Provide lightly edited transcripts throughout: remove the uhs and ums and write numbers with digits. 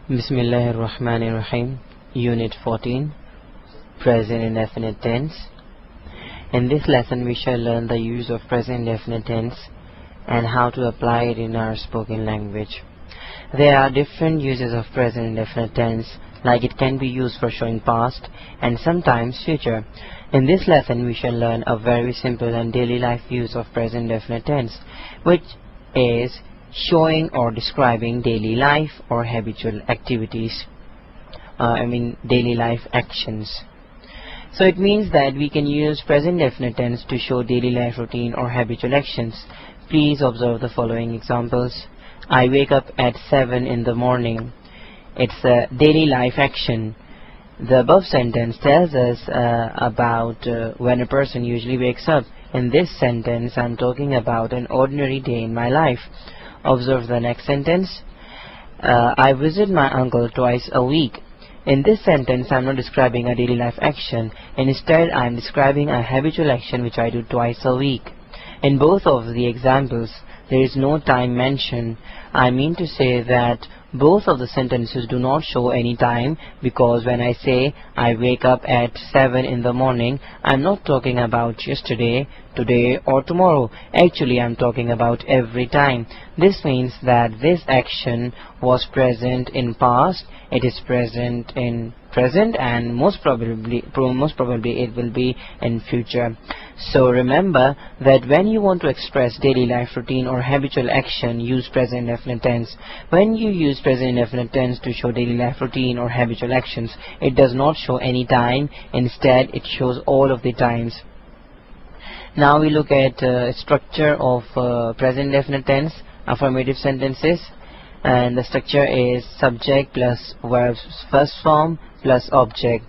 Bismillahirrahmanirrahim. Unit 14, Present Indefinite Tense. In this lesson we shall learn the use of present indefinite tense and how to apply it in our spoken language. There are different uses of present indefinite tense, like it can be used for showing past and sometimes future. In this lesson we shall learn a very simple and daily life use of present indefinite tense, which is showing or describing daily life or habitual activities, daily life actions. So it means that we can use present definite tense to show daily life routine or habitual actions. Please observe the following examples. I wake up at 7 in the morning. It's a daily life action. The above sentence tells us about when a person usually wakes up. In this sentence I'm talking about an ordinary day in my life. Observe the next sentence. I visit my uncle twice a week. In this sentence I'm not describing a daily life action. Instead I am describing a habitual action which I do twice a week. In both of the examples there is no time mentioned. I mean to say that both of the sentences do not show any time, because when I say I wake up at 7 in the morning, I'm not talking about yesterday, today or tomorrow. Actually I'm talking about every time. This means that this action was present in past, it is present in present, and most probably it will be in future. So remember that when you want to express daily life routine or habitual action, use present indefinite tense. When you use present indefinite tense to show daily life routine or habitual actions, it does not show any time. Instead it shows all of the times. Now we look at structure of present indefinite tense affirmative sentences, and the structure is subject plus verbs first form plus object.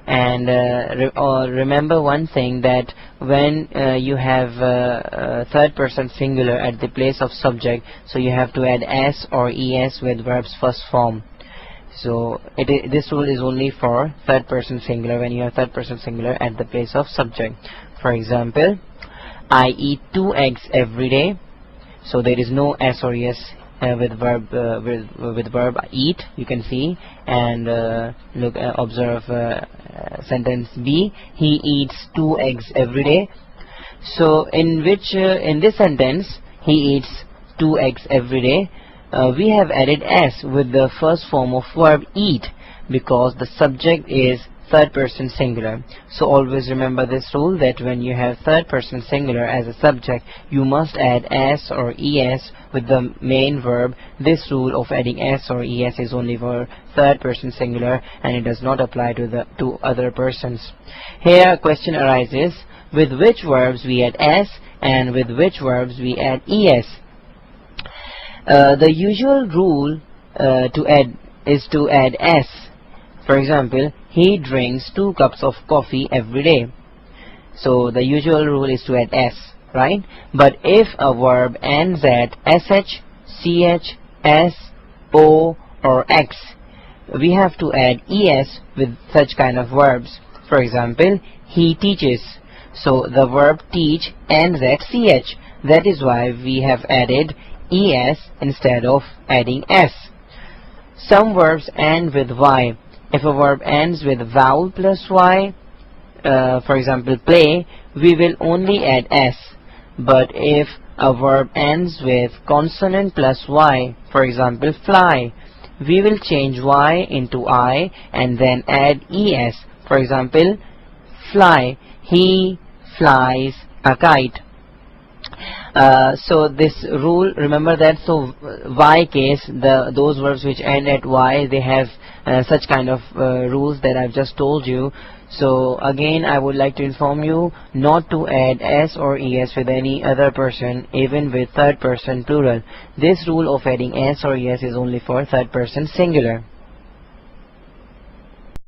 And remember one thing, that when you have third person singular at the place of subject, so you have to add s or es with verbs first form. So this rule is only for third person singular, when you have third person singular at the place of subject. For example, I eat 2 eggs every day. So there is no s or es with verb eat, you can see. And observe sentence B. He eats 2 eggs every day. So in this sentence he eats 2 eggs every day, we have added s with the first form of verb eat, because the subject is third person singular. So always remember this rule, that when you have third person singular as a subject, you must add s or es with the main verb. This rule of adding s or es is only for third person singular, and it does not apply to other persons. Here a question arises, with which verbs we add s and with which verbs we add es? The usual rule is to add s. For example, he drinks 2 cups of coffee every day. So the usual rule is to add s, right? But if a verb ends at sh, ch, s, o or x, we have to add es with such kind of verbs. For example, he teaches. So the verb teach ends at ch. That is why we have added es instead of adding s. Some verbs end with y. If a verb ends with vowel plus y, for example play, we will only add s. But if a verb ends with consonant plus y, for example fly, we will change y into I and then add es. For example, fly, he flies a kite. So this rule, remember that. So y case, those verbs which end at y, they have such kind of rules that I've just told you. So again I would like to inform you not to add s or es with any other person, even with third person plural. This rule of adding s or es is only for third person singular.